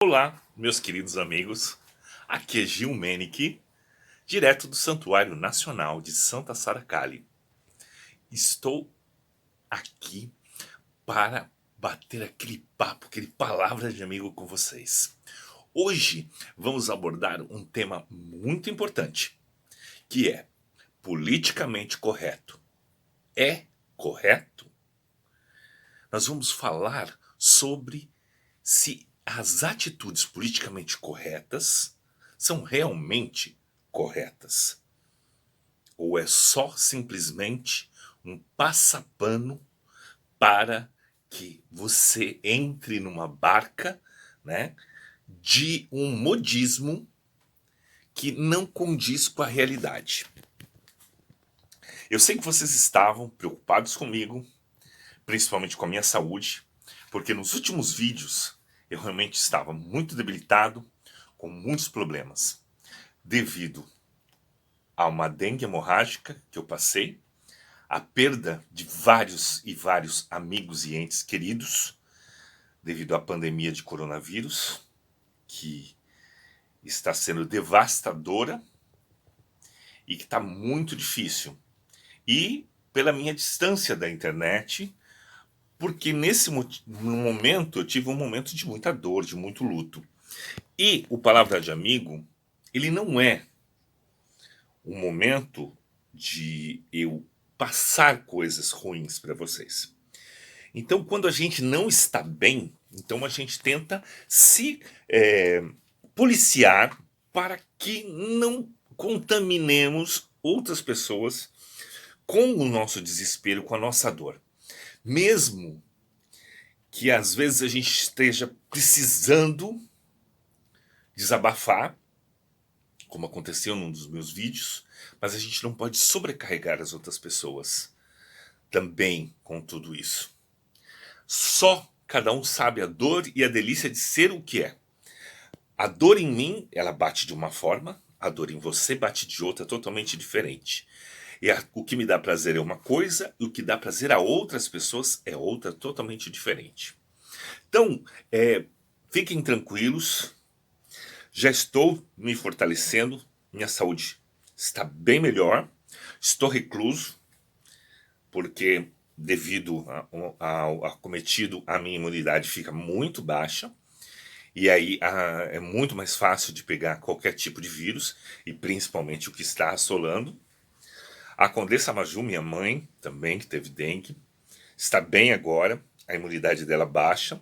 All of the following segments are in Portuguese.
Olá, meus queridos amigos. Aqui é Gil Menich, direto do Santuário Nacional de Santa Sara Cali. Estou aqui para bater aquele papo, aquele palavra de amigo com vocês. Hoje vamos abordar um tema muito importante, que é politicamente correto. É correto? Nós vamos falar sobre se as atitudes politicamente corretas são realmente corretas. Ou é só simplesmente um passapano para que você entre numa barca, né, de um modismo que não condiz com a realidade. Eu sei que vocês estavam preocupados comigo, principalmente com a minha saúde, porque nos últimos vídeos eu realmente estava muito debilitado, com muitos problemas, devido a uma dengue hemorrágica que eu passei, a perda de vários e vários amigos e entes queridos, devido à pandemia de coronavírus, que está sendo devastadora e que está muito difícil. E pela minha distância da internet, porque nesse momento eu tive um momento de muita dor, de muito luto. E o Palavra de Amigo, ele não é um momento de eu passar coisas ruins para vocês. Então, quando a gente não está bem, então a gente tenta se policiar para que não contaminemos outras pessoas com o nosso desespero, com a nossa dor. Mesmo que às vezes a gente esteja precisando desabafar, como aconteceu num dos meus vídeos, mas a gente não pode sobrecarregar as outras pessoas também com tudo isso. Só cada um sabe a dor e a delícia de ser o que é. A dor em mim, ela bate de uma forma, a dor em você bate de outra totalmente diferente. E o que me dá prazer é uma coisa, e o que dá prazer a outras pessoas é outra totalmente diferente. Então, fiquem tranquilos, já estou me fortalecendo, minha saúde está bem melhor, estou recluso, porque devido ao acometido, a minha imunidade fica muito baixa, e aí é muito mais fácil de pegar qualquer tipo de vírus, e principalmente o que está assolando. A Condessa Maju, minha mãe, também, que teve dengue, está bem agora, a imunidade dela baixa,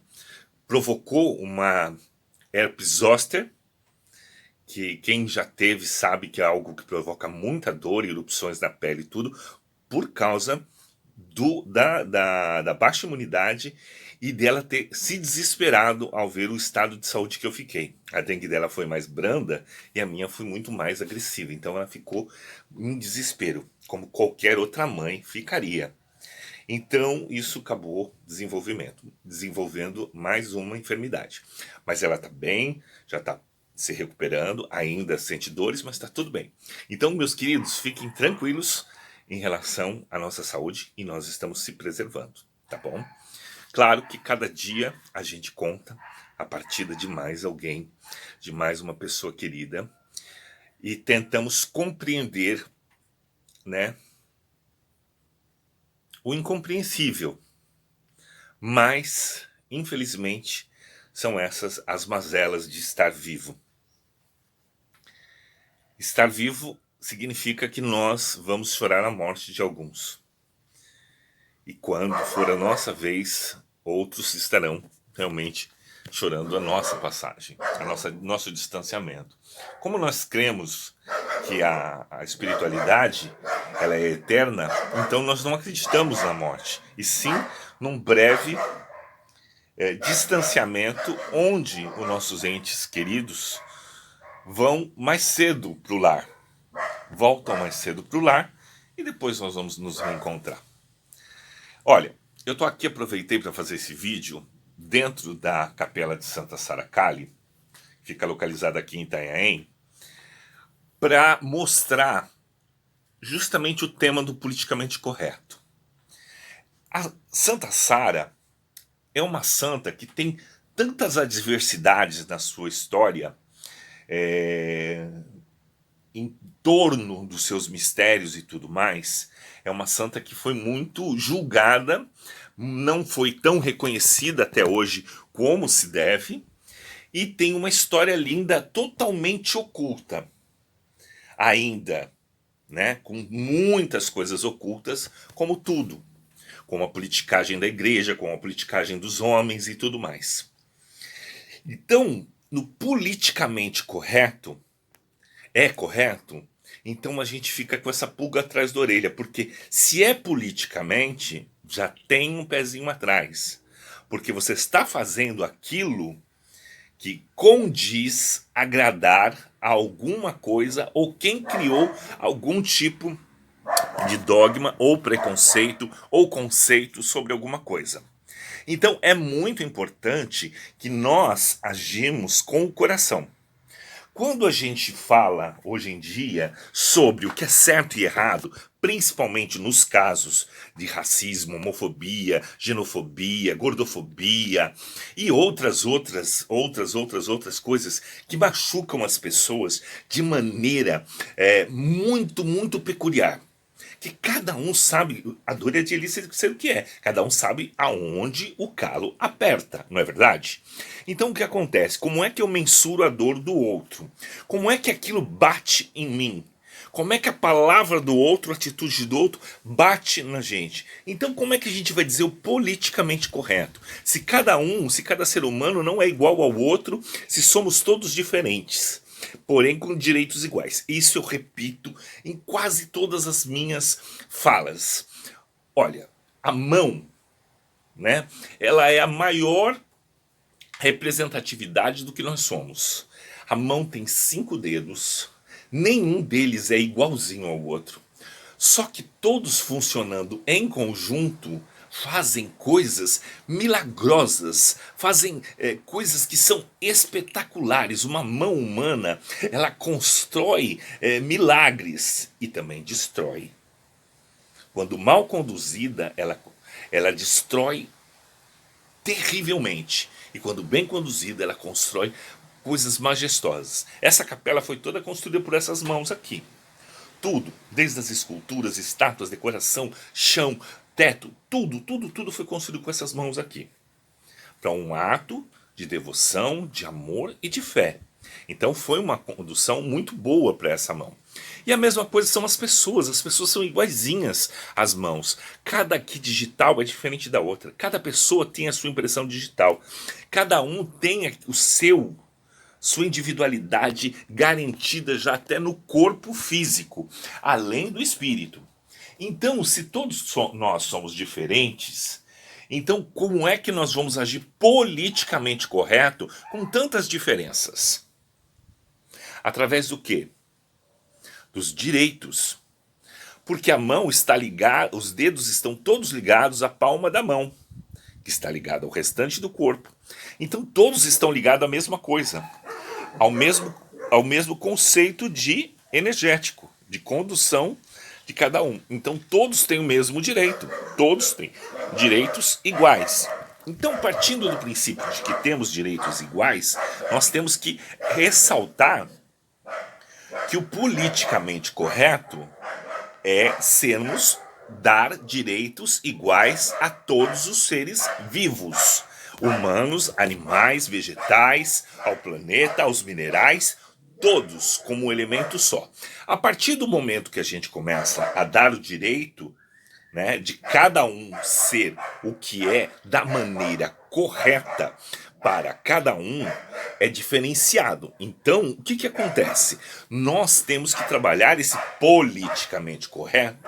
provocou uma herpes zoster, que quem já teve sabe que é algo que provoca muita dor, erupções na pele e tudo, por causa da baixa imunidade e dela ter se desesperado ao ver o estado de saúde que eu fiquei. A dengue dela foi mais branda e a minha foi muito mais agressiva, então ela ficou em desespero, como qualquer outra mãe ficaria. Então isso acabou desenvolvendo mais uma enfermidade. Mas ela está bem, já está se recuperando, ainda sente dores, mas está tudo bem. Então, meus queridos, fiquem tranquilos em relação à nossa saúde e nós estamos se preservando, tá bom? Claro que cada dia a gente conta a partida de mais alguém, de mais uma pessoa querida, e tentamos compreender, né, o incompreensível. Mas, infelizmente, são essas as mazelas de estar vivo. Estar vivo significa que nós vamos chorar a morte de alguns. E quando for a nossa vez, outros estarão realmente chorando a nossa passagem, nosso distanciamento. Como nós cremos que a espiritualidade ela é eterna, então nós não acreditamos na morte, e sim num breve distanciamento onde os nossos entes queridos vão mais cedo para o lar, voltam mais cedo para o lar e depois nós vamos nos reencontrar. Olha, eu tô aqui, aproveitei para fazer esse vídeo dentro da Capela de Santa Sara Cali, fica localizada aqui em Itanhaém, para mostrar justamente o tema do politicamente correto. A Santa Sara é uma santa que tem tantas adversidades na sua história, em torno dos seus mistérios e tudo mais, é uma santa que foi muito julgada, não foi tão reconhecida até hoje como se deve, e tem uma história linda totalmente oculta ainda, né? Com muitas coisas ocultas, como tudo, como a politicagem da igreja, como a politicagem dos homens e tudo mais. Então, no politicamente correto, é correto? Então a gente fica com essa pulga atrás da orelha, porque se é politicamente, já tem um pezinho atrás. Porque você está fazendo aquilo que condiz agradar a alguma coisa ou quem criou algum tipo de dogma ou preconceito ou conceito sobre alguma coisa. Então é muito importante que nós agimos com o coração. Quando a gente fala hoje em dia sobre o que é certo e errado, principalmente nos casos de racismo, homofobia, xenofobia, gordofobia e outras coisas que machucam as pessoas de maneira muito peculiar. Que cada um sabe, a dor é de Eli ser o que é, cada um sabe aonde o calo aperta, não é verdade? Então o que acontece? Como é que eu mensuro a dor do outro? Como é que aquilo bate em mim? Como é que a palavra do outro, a atitude do outro bate na gente? Então como é que a gente vai dizer o politicamente correto? Se cada ser humano não é igual ao outro, se somos todos diferentes, porém com direitos iguais. Isso eu repito em quase todas as minhas falas. Olha, a mão, né? Ela é a maior representatividade do que nós somos. A mão tem 5 dedos, nenhum deles é igualzinho ao outro. Só que todos funcionando em conjunto fazem coisas milagrosas, fazem coisas que são espetaculares. Uma mão humana, ela constrói milagres e também destrói. Quando mal conduzida, ela destrói terrivelmente. E quando bem conduzida, ela constrói coisas majestosas. Essa capela foi toda construída por essas mãos aqui. Tudo, desde as esculturas, estátuas, decoração, chão, teto, tudo foi construído com essas mãos aqui. Para um ato de devoção, de amor e de fé. Então foi uma condução muito boa para essa mão. E a mesma coisa são as pessoas são iguaizinhas às mãos. Cada aqui digital é diferente da outra. Cada pessoa tem a sua impressão digital. Cada um tem sua individualidade garantida já até no corpo físico, além do espírito. Então, se todos nós somos diferentes, então como é que nós vamos agir politicamente correto com tantas diferenças? Através do quê? Dos direitos. Porque a mão está ligada, os dedos estão todos ligados à palma da mão, que está ligada ao restante do corpo. Então todos estão ligados à mesma coisa, ao mesmo conceito de energético, de condução de cada um. Então todos têm o mesmo direito, todos têm direitos iguais. Então, partindo do princípio de que temos direitos iguais, nós temos que ressaltar que o politicamente correto é dar direitos iguais a todos os seres vivos, humanos, animais, vegetais, ao planeta, aos minerais, todos como um elemento só. A partir do momento que a gente começa a dar o direito, né, de cada um ser o que é da maneira correta para cada um, é diferenciado. Então, o que acontece? Nós temos que trabalhar esse politicamente correto,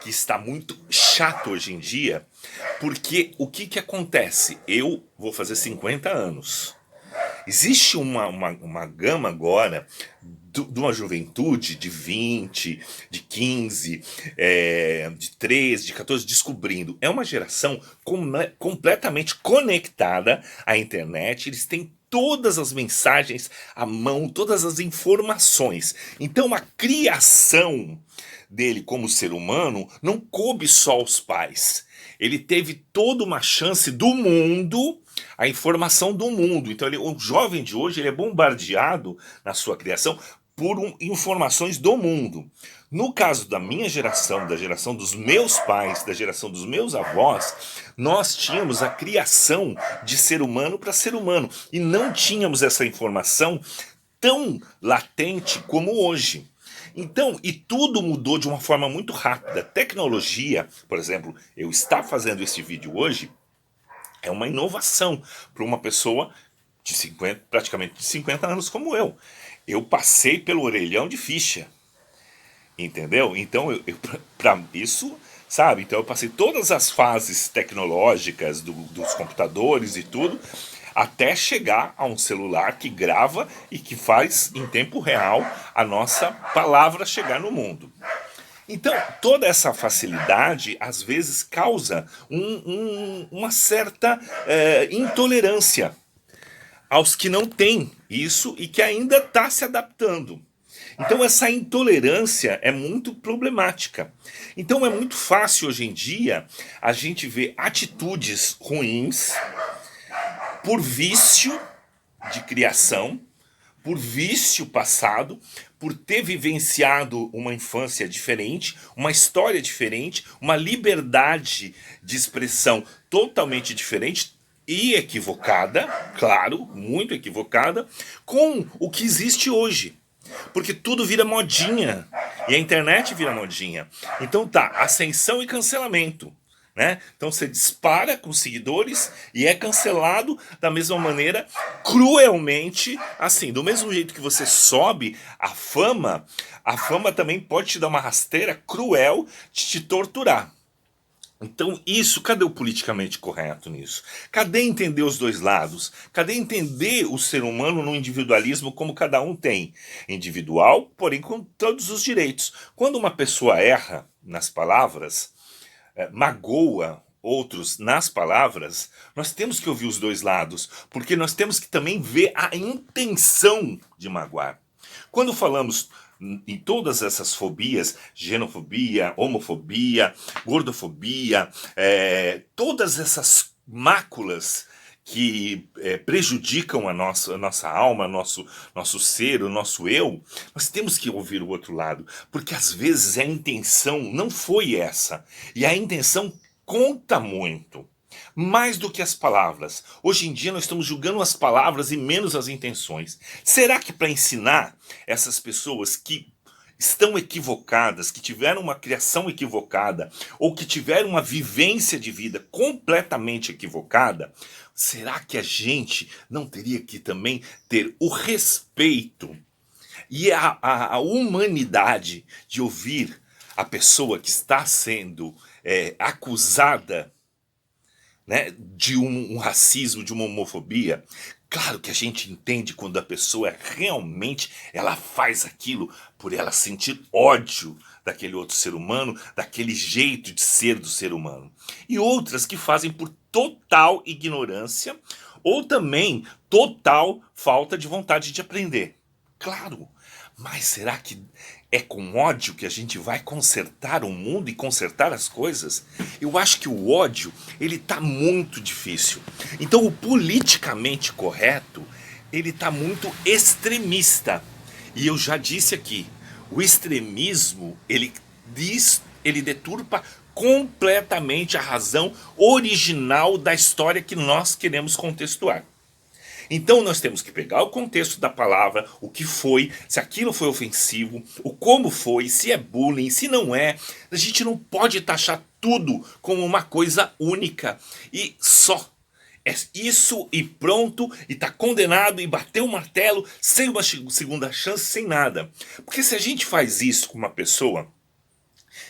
que está muito chato hoje em dia, porque o que acontece? Eu vou fazer 50 anos. Existe uma gama agora de uma juventude de 20, de 15, de 13, de 14, descobrindo. É uma geração completamente conectada à internet, eles têm todas as mensagens à mão, todas as informações. Então a criação dele como ser humano não coube só aos pais. ele teve toda uma chance do mundo, a informação do mundo. Então o jovem de hoje ele é bombardeado na sua criação por informações do mundo. No caso da minha geração, da geração dos meus pais, da geração dos meus avós, nós tínhamos a criação de ser humano para ser humano e não tínhamos essa informação tão latente como hoje. Então, e tudo mudou de uma forma muito rápida. Tecnologia, por exemplo, eu estar fazendo esse vídeo hoje é uma inovação para uma pessoa de 50, praticamente de 50 anos como eu. Eu passei pelo orelhão de ficha, entendeu? Então, para isso, sabe? Então, eu passei todas as fases tecnológicas dos computadores e tudo, até chegar a um celular que grava e que faz em tempo real a nossa palavra chegar no mundo. Então, toda essa facilidade, às vezes, causa uma certa intolerância aos que não têm isso e que ainda está se adaptando. Então essa intolerância é muito problemática. Então é muito fácil hoje em dia a gente ver atitudes ruins por vício de criação, por vício passado, por ter vivenciado uma infância diferente, uma história diferente, uma liberdade de expressão totalmente diferente e equivocada, claro, muito equivocada, com o que existe hoje. Porque tudo vira modinha, e a internet vira modinha. Então tá, ascensão e cancelamento. Né? Então você dispara com seguidores e é cancelado da mesma maneira, cruelmente, assim, do mesmo jeito que você sobe a fama também pode te dar uma rasteira cruel de te torturar. Então isso, cadê o politicamente correto nisso? Cadê entender os dois lados? Cadê entender o ser humano no individualismo como cada um tem? Individual, porém com todos os direitos. Quando uma pessoa erra nas palavras, magoa outros nas palavras, nós temos que ouvir os dois lados, porque nós temos que também ver a intenção de magoar. Quando falamos em todas essas fobias, xenofobia, homofobia, gordofobia, todas essas máculas que prejudicam a nossa alma, nosso ser, o nosso eu, nós temos que ouvir o outro lado, porque às vezes a intenção não foi essa, e a intenção conta muito, mais do que as palavras. Hoje em dia nós estamos julgando as palavras e menos as intenções. Será que para ensinar essas pessoas que estão equivocadas, que tiveram uma criação equivocada, ou que tiveram uma vivência de vida completamente equivocada, será que a gente não teria que também ter o respeito e a humanidade de ouvir a pessoa que está sendo acusada, né, de um racismo, de uma homofobia? Claro que a gente entende quando a pessoa realmente ela faz aquilo por ela sentir ódio daquele outro ser humano, daquele jeito de ser do ser humano. E outras que fazem por total ignorância ou também total falta de vontade de aprender. Claro, mas será que é com ódio que a gente vai consertar o mundo e consertar as coisas? Eu acho que o ódio, ele tá muito difícil. Então o politicamente correto, ele tá muito extremista. E eu já disse aqui, o extremismo, ele deturpa completamente a razão original da história que nós queremos contextuar. Então nós temos que pegar o contexto da palavra, o que foi, se aquilo foi ofensivo, o como foi, se é bullying, se não é. A gente não pode taxar tudo como uma coisa única e só. É isso e pronto, e está condenado, e bateu o martelo, sem uma segunda chance, sem nada. Porque se a gente faz isso com uma pessoa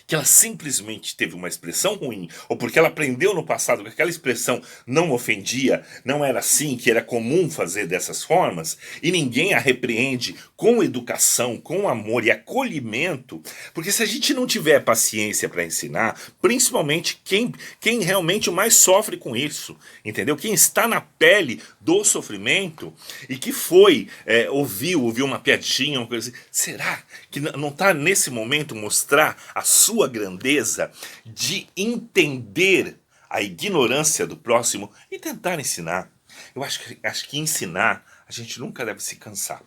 que ela simplesmente teve uma expressão ruim, ou porque ela aprendeu no passado que aquela expressão não ofendia, não era assim, que era comum fazer dessas formas, e ninguém a repreende com educação, com amor e acolhimento, porque se a gente não tiver paciência para ensinar, principalmente quem realmente mais sofre com isso, entendeu? Quem está na pele do sofrimento e que ouviu uma piadinha, uma coisa assim, será que não está nesse momento mostrar a sua grandeza de entender a ignorância do próximo e tentar ensinar. Eu acho que ensinar, a gente nunca deve se cansar.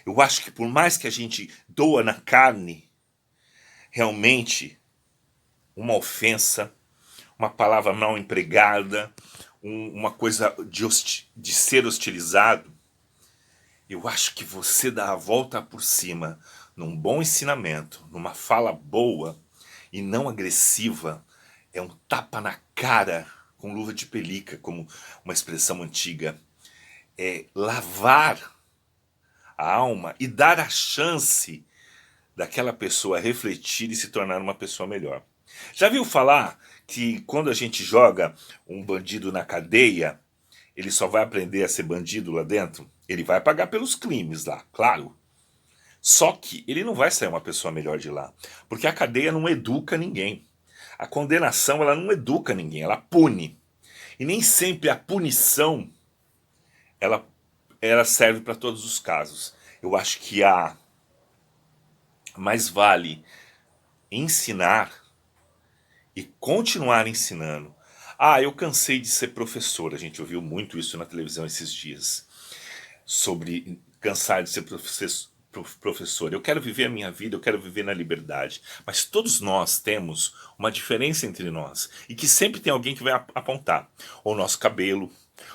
Eu acho que por mais que a gente doa na carne, realmente, uma ofensa, uma palavra mal empregada, uma coisa de ser hostilizado, eu acho que você dá a volta por cima num bom ensinamento, numa fala boa e não agressiva, é um tapa na cara com luva de pelica, como uma expressão antiga. É lavar a alma e dar a chance daquela pessoa refletir e se tornar uma pessoa melhor. Já viu falar que quando a gente joga um bandido na cadeia, ele só vai aprender a ser bandido lá dentro? Ele vai pagar pelos crimes lá, claro. Só que ele não vai sair uma pessoa melhor de lá, porque a cadeia não educa ninguém. A condenação, ela não educa ninguém, ela pune. E nem sempre a punição ela serve para todos os casos. Eu acho que mais vale ensinar e continuar ensinando. Eu cansei de ser professor. A gente ouviu muito isso na televisão esses dias. Sobre cansar de ser professor. Eu quero viver a minha vida, eu quero viver na liberdade. Mas todos nós temos uma diferença entre nós. E que sempre tem alguém que vai apontar. Ou o nosso cabelo,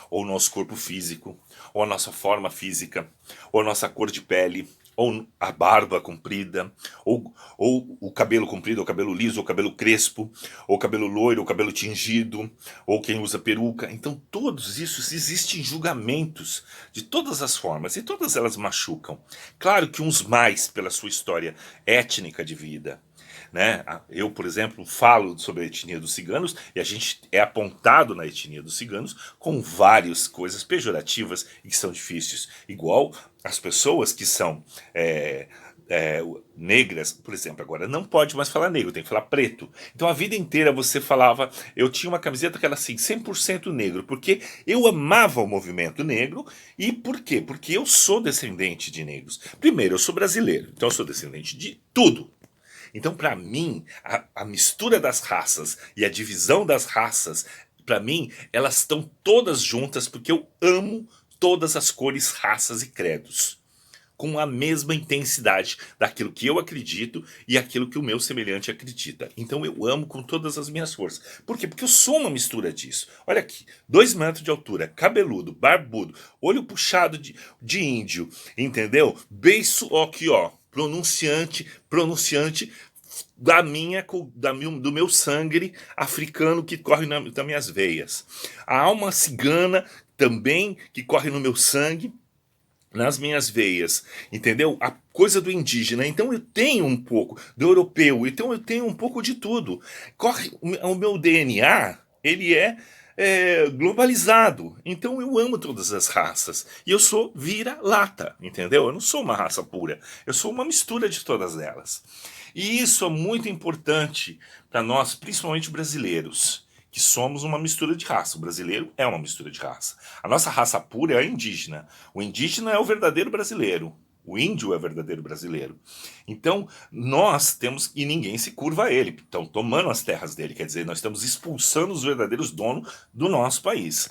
ou o nosso corpo físico, ou a nossa forma física, ou a nossa cor de pele, ou a barba comprida, ou o cabelo comprido, ou o cabelo liso, ou o cabelo crespo, ou o cabelo loiro, ou o cabelo tingido, ou quem usa peruca. Então todos isso existem julgamentos de todas as formas, e todas elas machucam. Claro que uns mais pela sua história étnica de vida, né? Eu, por exemplo, falo sobre a etnia dos ciganos e a gente é apontado na etnia dos ciganos com várias coisas pejorativas e que são difíceis. Igual as pessoas que são negras, por exemplo, agora não pode mais falar negro, tem que falar preto. Então a vida inteira você falava, eu tinha uma camiseta que era assim, 100% negro, porque eu amava o movimento negro. E por quê? Porque eu sou descendente de negros. Primeiro, eu sou brasileiro, então eu sou descendente de tudo. Então, para mim, a mistura das raças e a divisão das raças, para mim, elas estão todas juntas porque eu amo todas as cores, raças e credos, com a mesma intensidade daquilo que eu acredito e aquilo que o meu semelhante acredita. Então eu amo com todas as minhas forças. Por quê? Porque eu sou uma mistura disso. Olha aqui, 2 metros de altura, cabeludo, barbudo, olho puxado de índio, entendeu? Beiço aqui, ó, pronunciante do meu sangue africano que corre nas minhas veias. A alma cigana também que corre no meu sangue, nas minhas veias, entendeu? A coisa do indígena. Então eu tenho um pouco do europeu, então eu tenho um pouco de tudo. Corre o meu DNA, ele é globalizado. Então eu amo todas as raças. E eu sou vira-lata, entendeu? Eu não sou uma raça pura. Eu sou uma mistura de todas elas. E isso é muito importante para nós, principalmente brasileiros, que somos uma mistura de raça. O brasileiro é uma mistura de raça. A nossa raça pura é a indígena. O indígena é o verdadeiro brasileiro. O índio é o verdadeiro brasileiro. Então, nós temos, e ninguém se curva a ele. Estão tomando as terras dele, quer dizer, nós estamos expulsando os verdadeiros donos do nosso país.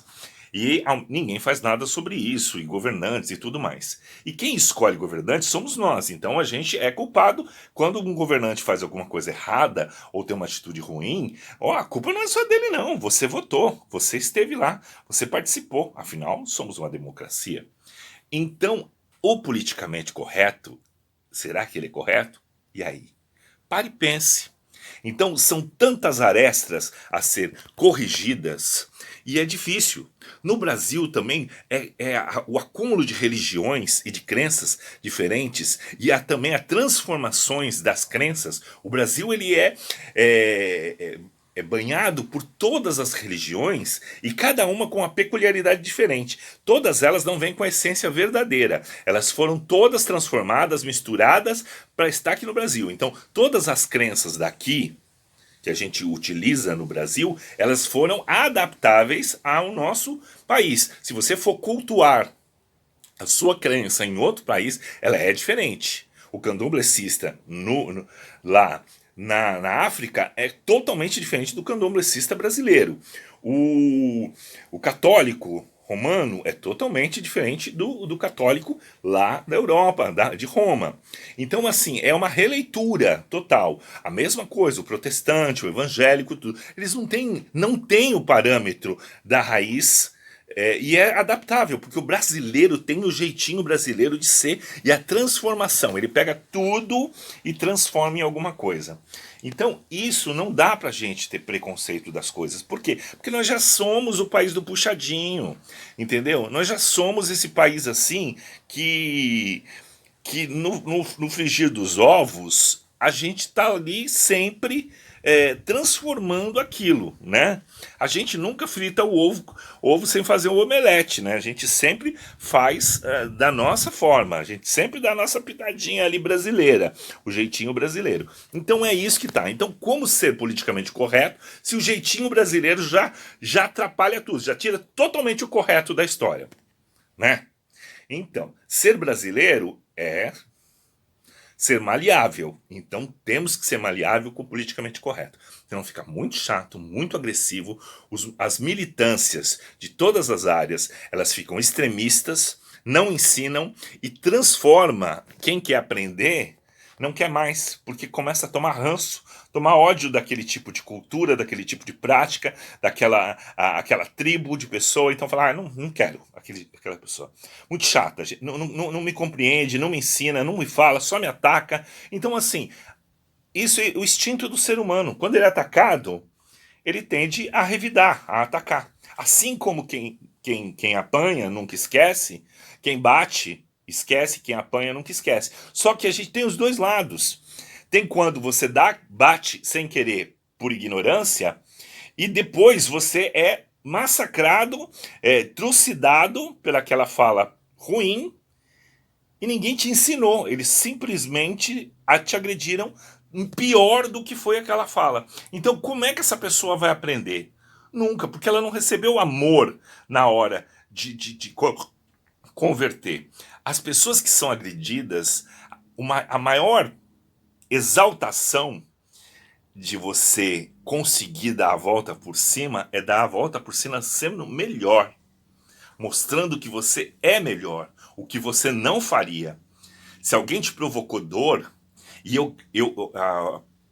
E ninguém faz nada sobre isso, e governantes e tudo mais. E quem escolhe governantes somos nós. Então a gente é culpado quando um governante faz alguma coisa errada ou tem uma atitude ruim. A culpa não é só dele, não. Você votou, você esteve lá, você participou. Afinal, somos uma democracia. Então, o politicamente correto, será que ele é correto? E aí? Pare e pense. Então, são tantas arestas a ser corrigidas e é difícil. No Brasil também o acúmulo de religiões e de crenças diferentes e também a transformações das crenças. O Brasil ele é banhado por todas as religiões e cada uma com uma peculiaridade diferente. Todas elas não vêm com a essência verdadeira. Elas foram todas transformadas, misturadas para estar aqui no Brasil. Então, todas as crenças daqui que a gente utiliza no Brasil, elas foram adaptáveis ao nosso país. Se você for cultuar a sua crença em outro país, ela é diferente. O candomblessista lá na África é totalmente diferente do candomblessista brasileiro. O católico romano é totalmente diferente do católico lá da Europa, de Roma. Então, assim, é uma releitura total. A mesma coisa, o protestante, o evangélico, tudo. Eles não têm o parâmetro da raiz. E é adaptável, porque o brasileiro tem o jeitinho brasileiro de ser e a transformação. Ele pega tudo e transforma em alguma coisa. Então, isso não dá pra gente ter preconceito das coisas. Por quê? Porque nós já somos o país do puxadinho, entendeu? Nós já somos esse país assim que no frigir dos ovos a gente está ali sempre transformando aquilo, né? A gente nunca frita o ovo sem fazer o omelete, né? A gente sempre faz da nossa forma, a gente sempre dá a nossa pitadinha ali brasileira, o jeitinho brasileiro. Então é isso que tá. Então como ser politicamente correto se o jeitinho brasileiro já atrapalha tudo, já tira totalmente o correto da história, né? Então, ser brasileiro é ser maleável. Então temos que ser maleável com o politicamente correto. Então fica muito chato, muito agressivo. As militâncias de todas as áreas, elas ficam extremistas, não ensinam e transforma quem quer aprender não quer mais, porque começa a tomar ranço, tomar ódio daquele tipo de cultura, daquele tipo de prática, aquela tribo de pessoa. Então fala, não quero aquela pessoa. Muito chata, não me compreende, não me ensina, não me fala, só me ataca. Então assim, isso é o instinto do ser humano. Quando ele é atacado, ele tende a revidar, a atacar. Assim como quem apanha nunca esquece, quem bate esquece, quem apanha nunca esquece. Só que a gente tem os dois lados. Tem quando você bate sem querer por ignorância e depois você é massacrado, trucidado pelaquela fala ruim e ninguém te ensinou. Eles simplesmente te agrediram pior do que foi aquela fala. Então como é que essa pessoa vai aprender? Nunca, porque ela não recebeu amor na hora de converter. As pessoas que são agredidas, a maior exaltação de você conseguir dar a volta por cima é dar a volta por cima sendo melhor, mostrando que você é melhor, o que você não faria. Se alguém te provocou dor e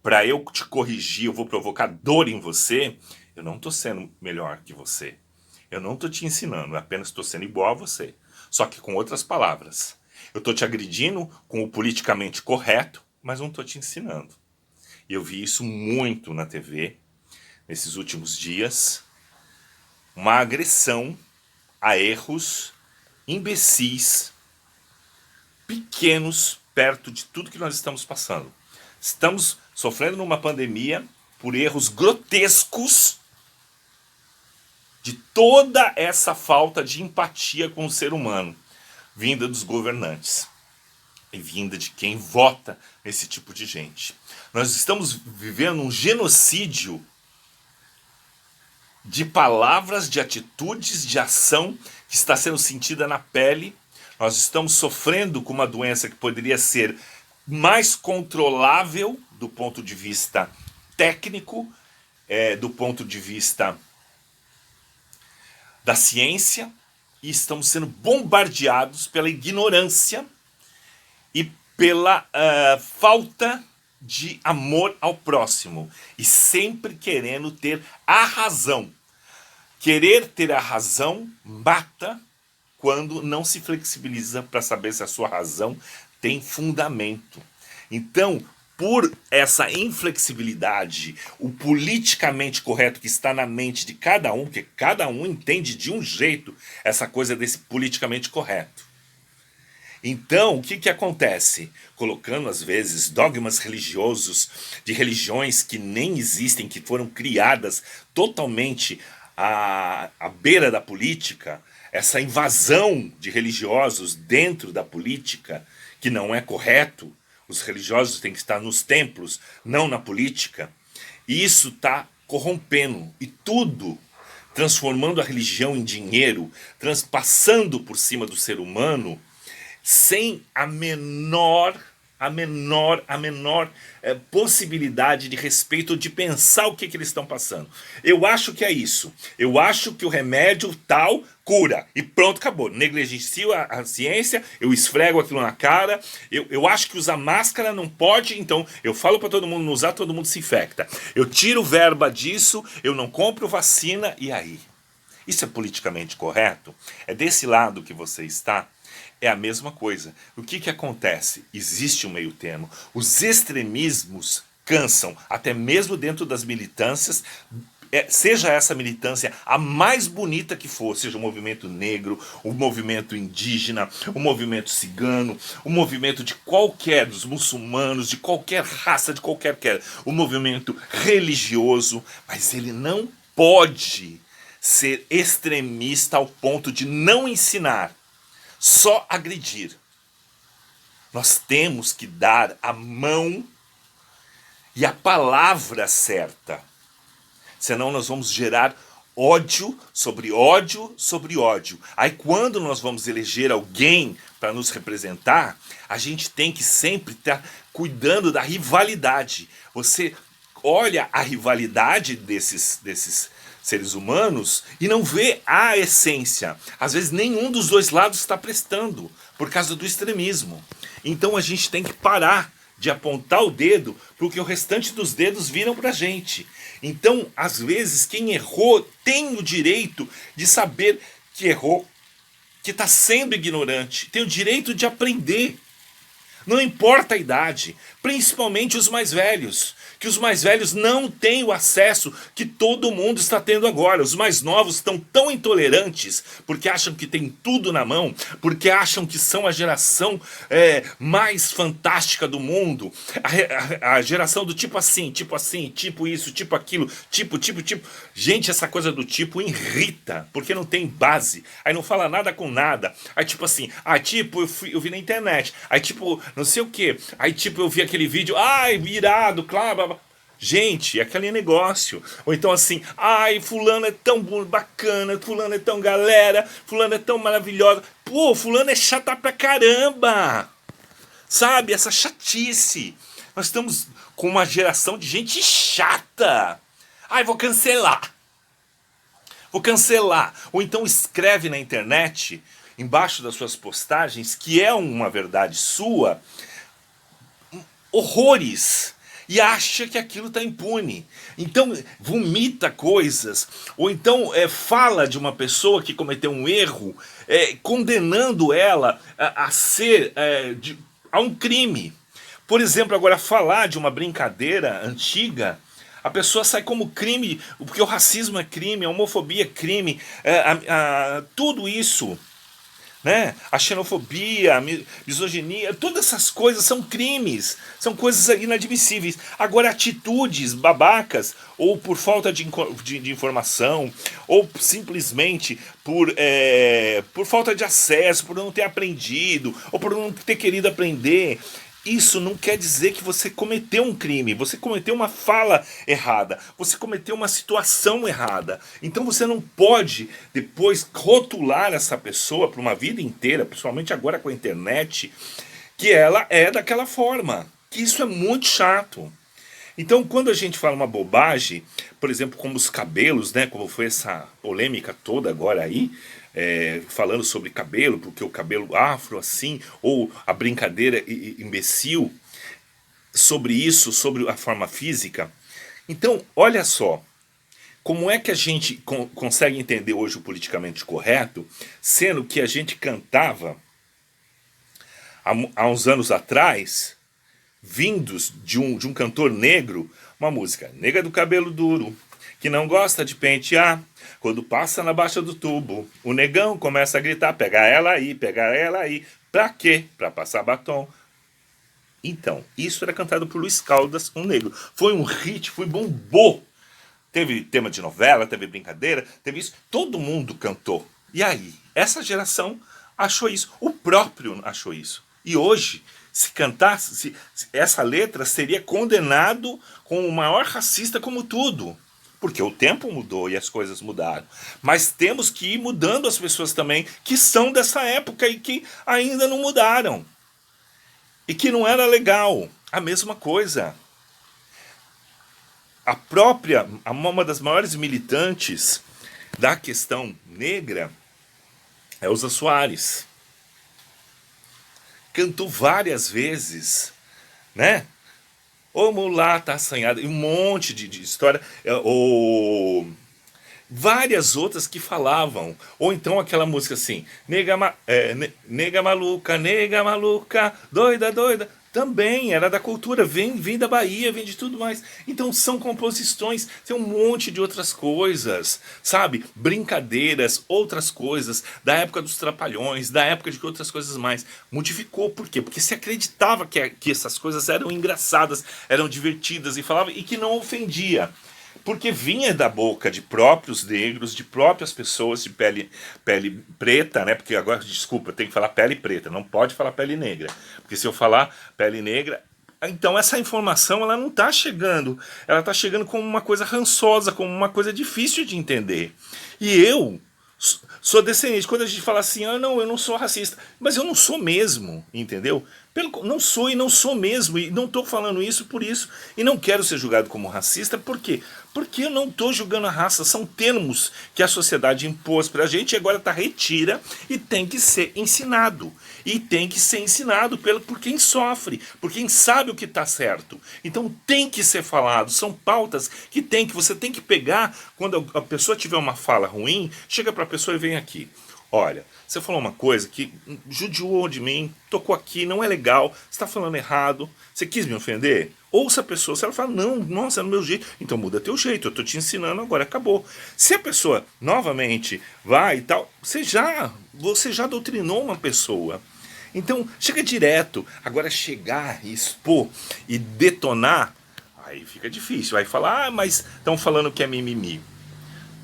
para eu te corrigir, eu vou provocar dor em você, eu não estou sendo melhor que você. Eu não estou te ensinando, eu apenas estou sendo igual a você. Só que com outras palavras. Eu estou te agredindo com o politicamente correto, mas não estou te ensinando. E eu vi isso muito na TV nesses últimos dias. Uma agressão a erros imbecis, pequenos, perto de tudo que nós estamos passando. Estamos sofrendo numa pandemia por erros grotescos de toda essa falta de empatia com o ser humano, vinda dos governantes e vinda de quem vota nesse tipo de gente. Nós estamos vivendo um genocídio de palavras, de atitudes, de ação que está sendo sentida na pele. Nós estamos sofrendo com uma doença que poderia ser mais controlável do ponto de vista técnico, do ponto de vista da ciência, e estamos sendo bombardeados pela ignorância e pela falta de amor ao próximo, e sempre querendo ter a razão. Querer ter a razão mata quando não se flexibiliza para saber se a sua razão tem fundamento. Então, por essa inflexibilidade, o politicamente correto que está na mente de cada um, que cada um entende de um jeito essa coisa desse politicamente correto. Então, o que acontece? Colocando, às vezes, dogmas religiosos de religiões que nem existem, que foram criadas totalmente à beira da política, essa invasão de religiosos dentro da política, que não é correto. Os religiosos têm que estar nos templos, não na política. E isso está corrompendo, e tudo transformando a religião em dinheiro, transpassando por cima do ser humano, sem a menor a menor possibilidade de respeito, de pensar o que eles estão passando. Eu acho que é isso. Eu acho que o remédio tal cura. E pronto, acabou. Negligencio a ciência, eu esfrego aquilo na cara. Eu acho que usar máscara não pode, então eu falo para todo mundo não usar, todo mundo se infecta. Eu tiro verba disso, eu não compro vacina, e aí? Isso é politicamente correto? É desse lado que você está? É a mesma coisa. O que acontece? Existe um meio termo. Os extremismos cansam, até mesmo dentro das militâncias, seja essa militância a mais bonita que for, seja o movimento negro, o movimento indígena, o movimento cigano, o movimento de qualquer, dos muçulmanos, de qualquer raça, de qualquer, o movimento religioso, mas ele não pode ser extremista ao ponto de não ensinar, só agredir. Nós temos que dar a mão e a palavra certa. Senão nós vamos gerar ódio sobre ódio sobre ódio. Aí quando nós vamos eleger alguém para nos representar, a gente tem que sempre estar cuidando da rivalidade. Você olha a rivalidade desses seres humanos e não vê a essência. Às vezes nenhum dos dois lados está prestando por causa do extremismo. Então a gente tem que parar de apontar o dedo porque o restante dos dedos viram pra gente. Então, às vezes, quem errou tem o direito de saber que errou, que está sendo ignorante, tem o direito de aprender. Não importa a idade, principalmente os mais velhos, que os mais velhos não têm o acesso que todo mundo está tendo agora. Os mais novos estão tão intolerantes porque acham que tem tudo na mão, porque acham que são a geração mais fantástica do mundo, a geração do tipo assim, tipo isso, tipo aquilo, tipo. Gente, essa coisa do tipo irrita, porque não tem base, aí não fala nada com nada, aí tipo assim, tipo eu vi na internet, aí tipo não sei o que, aí tipo eu vi aquele vídeo, ai irado, claro, blá, blá. Gente, é aquele negócio. Ou então assim, ai, fulano é tão bacana, fulano é tão galera, fulano é tão maravilhosa. Pô, fulano é chata pra caramba. Sabe, essa chatice. Nós estamos com uma geração de gente chata. Ai, vou cancelar. Vou cancelar. Ou então escreve na internet, embaixo das suas postagens, que é uma verdade sua, horrores. E acha que aquilo está impune. Então vomita coisas. Ou então fala de uma pessoa que cometeu um erro, condenando ela a um crime. Por exemplo, agora falar de uma brincadeira antiga, a pessoa sai como crime, porque o racismo é crime, a homofobia é crime, tudo isso. Né? A xenofobia, a misoginia, todas essas coisas são crimes, são coisas inadmissíveis. Agora, atitudes babacas, ou por falta de informação, ou simplesmente por falta de acesso, por não ter aprendido, ou por não ter querido aprender, isso não quer dizer que você cometeu um crime, você cometeu uma fala errada, você cometeu uma situação errada. Então você não pode depois rotular essa pessoa para uma vida inteira, principalmente agora com a internet, que ela é daquela forma. Que isso é muito chato. Então quando a gente fala uma bobagem, por exemplo, como os cabelos, né, como foi essa polêmica toda agora aí, falando sobre cabelo, porque o cabelo afro assim, ou a brincadeira imbecil sobre isso, sobre a forma física. Então, olha só, como é que a gente consegue entender hoje o politicamente correto, sendo que a gente cantava há uns anos atrás, vindos de um cantor negro, uma música, nega do cabelo duro, que não gosta de pentear, quando passa na baixa do tubo, o negão começa a gritar, pega ela aí, pra quê? Pra passar batom. Então, isso era cantado por Luiz Caldas, um negro. Foi um hit, bombou. Teve tema de novela, teve brincadeira, teve isso, todo mundo cantou. E aí, essa geração achou isso, o próprio achou isso. E hoje, se cantasse, essa letra seria condenado como o maior racista como tudo. Porque o tempo mudou e as coisas mudaram. Mas temos que ir mudando as pessoas também que são dessa época e que ainda não mudaram. e que não era legal. A mesma coisa. Uma das maiores militantes da questão negra é Elza Soares. Cantou várias vezes, né? Ô mulata assanhada, e um monte de história. Várias outras que falavam. Ou então aquela música assim, nega maluca, doida, doida. Também era da cultura, vem da Bahia, vem de tudo mais. Então são composições, tem um monte de outras coisas, sabe? Brincadeiras, outras coisas, da época dos Trapalhões, da época de outras coisas mais. Modificou, por quê? Porque se acreditava que essas coisas eram engraçadas, eram divertidas e falava e que não ofendia. Porque vinha da boca de próprios negros, de próprias pessoas de pele preta, né? Porque agora, desculpa, tem que falar pele preta, não pode falar pele negra. Porque se eu falar pele negra, então essa informação ela não está chegando, ela está chegando como uma coisa rançosa, como uma coisa difícil de entender. E eu sou descendente. Quando a gente fala assim, ah, não, eu não sou racista, mas eu não sou mesmo, entendeu? Não sou e não sou mesmo, e não estou falando isso por isso, e não quero ser julgado como racista, por quê? Porque eu não estou julgando a raça, são termos que a sociedade impôs para a gente e agora está retira e tem que ser ensinado. E tem que ser ensinado por quem sofre, por quem sabe o que está certo. Então tem que ser falado, são pautas que você tem que pegar quando a pessoa tiver uma fala ruim, chega para a pessoa e vem aqui. Olha, você falou uma coisa que judiou de mim, tocou aqui, não é legal, você está falando errado, você quis me ofender? Ouça a pessoa, se ela fala, não, nossa, é no meu jeito, então muda teu jeito, eu estou te ensinando agora, acabou. Se a pessoa novamente vai e tal, você já doutrinou uma pessoa. Então, chega direto. Agora, chegar e expor e detonar, aí fica difícil. Aí fala, ah, mas estão falando que é mimimi.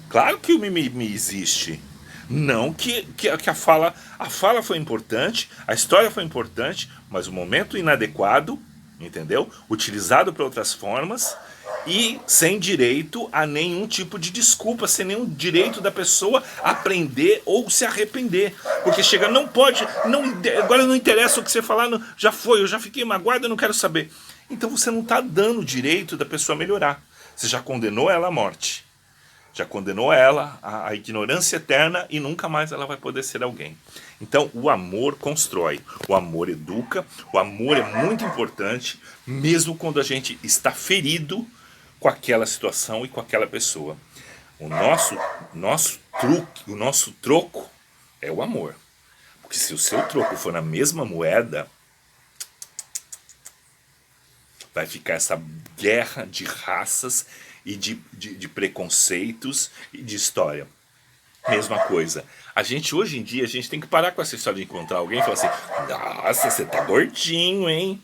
Claro que o mimimi existe. Não que a fala foi importante, a história foi importante, mas o momento inadequado, entendeu? Utilizado para outras formas e sem direito a nenhum tipo de desculpa, sem nenhum direito da pessoa aprender ou se arrepender. Porque chega, não pode, não, agora não interessa o que você falar, não, já foi, eu já fiquei magoado, eu não quero saber. Então você não está dando o direito da pessoa melhorar. Você já condenou ela à morte. Já condenou ela à ignorância eterna e nunca mais ela vai poder ser alguém. Então, o amor constrói, o amor educa, o amor é muito importante, mesmo quando a gente está ferido com aquela situação e com aquela pessoa. O nosso truque, o nosso troco é o amor. Porque se o seu troco for na mesma moeda, vai ficar essa guerra de raças e de preconceitos e de história. Mesma coisa. A gente, hoje em dia, a gente tem que parar com essa história de encontrar alguém e falar assim, nossa, você tá gordinho, hein?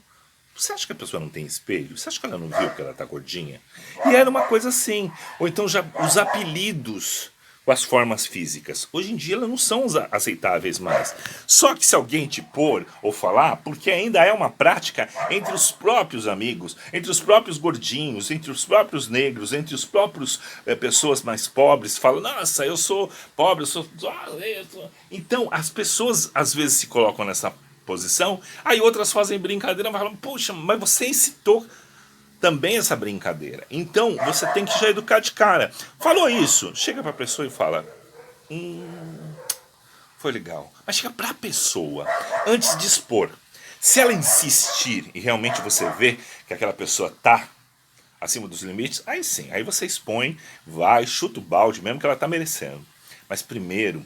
Você acha que a pessoa não tem espelho? Você acha que ela não viu que ela tá gordinha? E era uma coisa assim. Ou então já os apelidos com as formas físicas. Hoje em dia elas não são aceitáveis mais. Só que se alguém te pôr ou falar, porque ainda é uma prática entre os próprios amigos, entre os próprios gordinhos, entre os próprios negros, entre os próprios pessoas mais pobres, falam, nossa, eu sou pobre, eu sou... Então, as pessoas às vezes se colocam nessa posição, aí outras fazem brincadeira, mas falam, poxa, mas você incitou também essa brincadeira. Então, você tem que já educar de cara. Falou isso, chega pra pessoa e fala, foi legal. Mas chega pra pessoa, antes de expor. Se ela insistir e realmente você vê que aquela pessoa tá acima dos limites, aí sim, aí você expõe, vai, chuta o balde, mesmo que ela tá merecendo. Mas primeiro,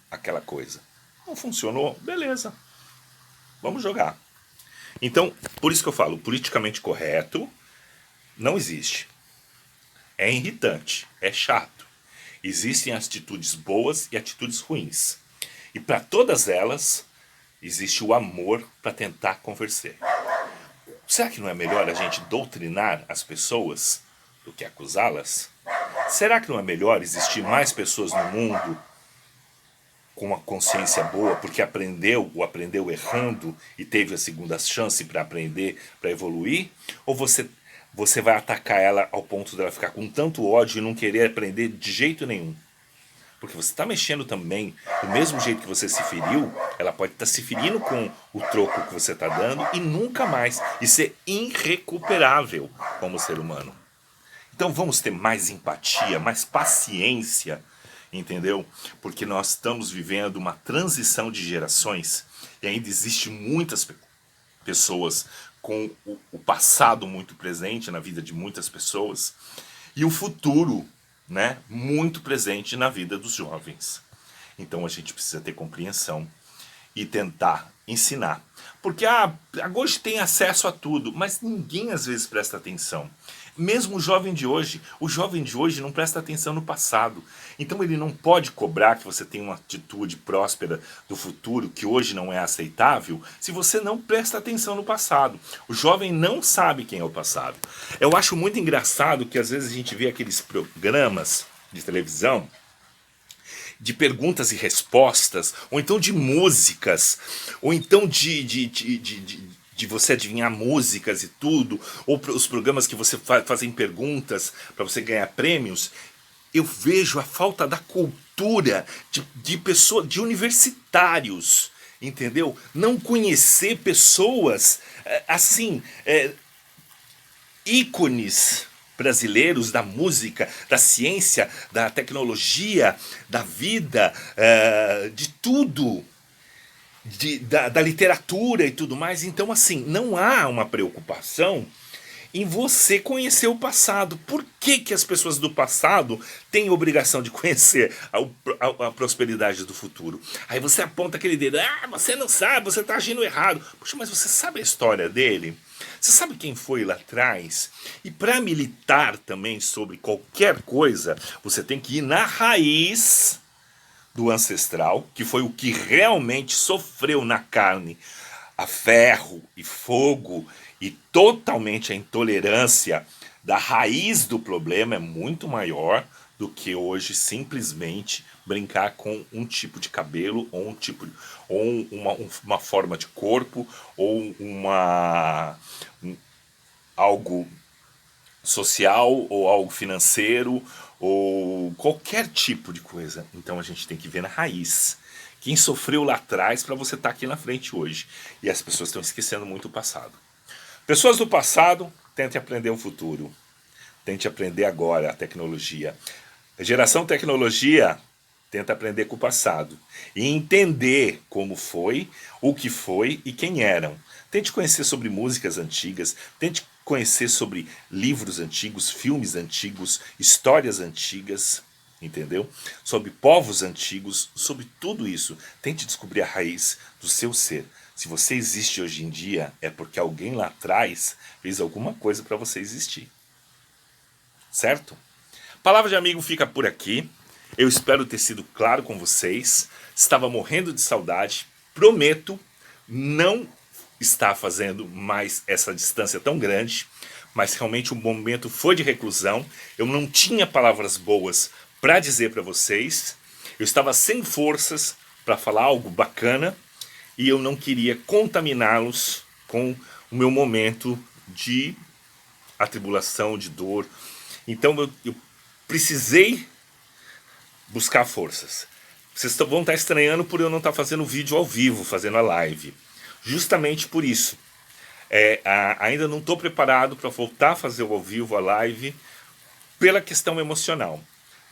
aquela coisa. Não funcionou? Beleza. Vamos jogar. Então, por isso que eu falo, politicamente correto não existe. É irritante, é chato. Existem atitudes boas e atitudes ruins. E para todas elas, existe o amor para tentar convencer. Será que não é melhor a gente doutrinar as pessoas do que acusá-las? Será que não é melhor existir mais pessoas no mundo com uma consciência boa, porque aprendeu errando e teve a segunda chance para aprender, para evoluir? Ou você vai atacar ela ao ponto dela ficar com tanto ódio e não querer aprender de jeito nenhum? Porque você está mexendo também, do mesmo jeito que você se feriu, ela pode estar se ferindo com o troco que você está dando e nunca mais. Isso é irrecuperável como ser humano. Então vamos ter mais empatia, mais paciência, entendeu? Porque nós estamos vivendo uma transição de gerações e ainda existe muitas pessoas com o passado muito presente na vida de muitas pessoas e o futuro, né, muito presente na vida dos jovens. Então a gente precisa ter compreensão e tentar ensinar. Porque hoje tem acesso a tudo, mas ninguém às vezes presta atenção. Mesmo o jovem de hoje não presta atenção no passado. Então ele não pode cobrar que você tenha uma atitude próspera do futuro, que hoje não é aceitável, se você não presta atenção no passado. O jovem não sabe quem é o passado. Eu acho muito engraçado que às vezes a gente vê aqueles programas de televisão de perguntas e respostas, ou então de músicas, ou então de você adivinhar músicas e tudo, ou os programas que você fazem perguntas para você ganhar prêmios. Eu vejo a falta da cultura de pessoas, de universitários, entendeu? Não conhecer pessoas assim, ícones brasileiros da música, da ciência, da tecnologia, da vida, de tudo, da literatura e tudo mais. Então, assim, não há uma preocupação em você conhecer o passado. Por que, que as pessoas do passado têm obrigação de conhecer a prosperidade do futuro? Aí você aponta aquele dedo, você não sabe, você está agindo errado. Poxa, mas você sabe a história dele? Você sabe quem foi lá atrás? E para militar também sobre qualquer coisa, você tem que ir na raiz do ancestral, que foi o que realmente sofreu na carne a ferro e fogo, e totalmente a intolerância da raiz do problema é muito maior do que hoje simplesmente brincar com um tipo de cabelo ou uma forma de corpo ou algo social ou algo financeiro ou qualquer tipo de coisa. Então a gente tem que ver na raiz. Quem sofreu lá atrás para você estar aqui na frente hoje. E as pessoas estão esquecendo muito o passado. Pessoas do passado, tentem aprender o futuro. Tente aprender agora a tecnologia. A geração tecnologia tenta aprender com o passado. E entender como foi, o que foi e quem eram. Tente conhecer sobre músicas antigas. Tente conhecer sobre livros antigos, filmes antigos, histórias antigas, entendeu? Sobre povos antigos, sobre tudo isso. Tente descobrir a raiz do seu ser. Se você existe hoje em dia, é porque alguém lá atrás fez alguma coisa para você existir. Certo? Palavra de amigo fica por aqui. Eu espero ter sido claro com vocês. Estava morrendo de saudade. Prometo não estar fazendo mais essa distância tão grande, mas realmente o momento foi de reclusão. Eu não tinha palavras boas para dizer para vocês. Eu estava sem forças para falar algo bacana e eu não queria contaminá-los com o meu momento de atribulação, de dor. Então eu precisei buscar forças. Vocês vão estar estranhando por eu não estar fazendo vídeo ao vivo, fazendo a live. Justamente por isso. Ainda não estou preparado para voltar a fazer o ao vivo, a live, pela questão emocional.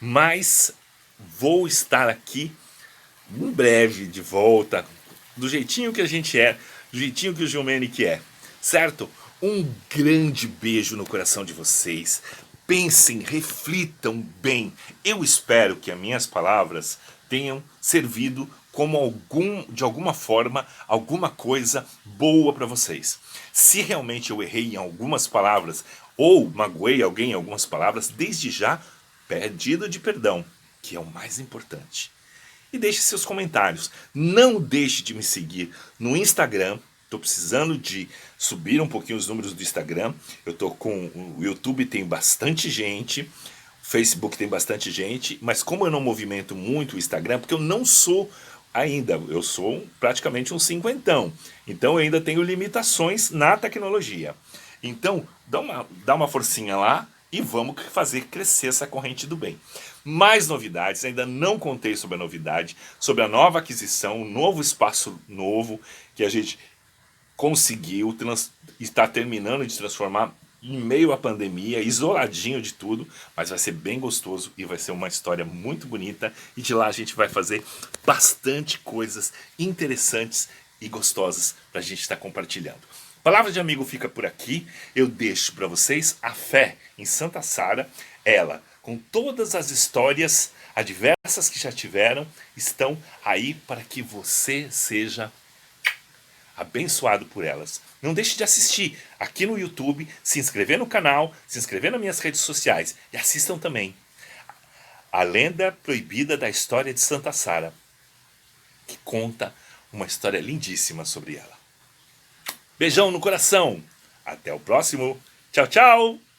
Mas vou estar aqui em breve de volta, do jeitinho que a gente é, do jeitinho que o Gilmenic é. Certo? Um grande beijo no coração de vocês. Pensem, reflitam bem. Eu espero que as minhas palavras tenham servido como de alguma forma, alguma coisa boa para vocês. Se realmente eu errei em algumas palavras ou magoei alguém em algumas palavras, desde já, pedido de perdão, que é o mais importante. E deixe seus comentários. Não deixe de me seguir no Instagram. Estou precisando de subir um pouquinho os números do Instagram. Eu tô com o YouTube, tem bastante gente. O Facebook tem bastante gente. Mas como eu não movimento muito o Instagram, porque eu não sou ainda, eu sou praticamente um cinquentão. Então eu ainda tenho limitações na tecnologia. Então dá uma forcinha lá e vamos fazer crescer essa corrente do bem. mais novidades, ainda não contei sobre a novidade, sobre a nova aquisição, um novo espaço novo que a gente conseguiu, está terminando de transformar em meio à pandemia, isoladinho de tudo, mas vai ser bem gostoso e vai ser uma história muito bonita, e de lá a gente vai fazer bastante coisas interessantes e gostosas para a gente estar compartilhando. Palavra de amigo fica por aqui. Eu deixo para vocês a fé em Santa Sara. Ela, com todas as histórias adversas que já tiveram, estão aí para que você seja abençoado por elas. Não deixe de assistir aqui no YouTube, se inscrever no canal, se inscrever nas minhas redes sociais e assistam também A Lenda Proibida da História de Santa Sara, que conta uma história lindíssima sobre ela. Beijão no coração. Até o próximo. Tchau, tchau.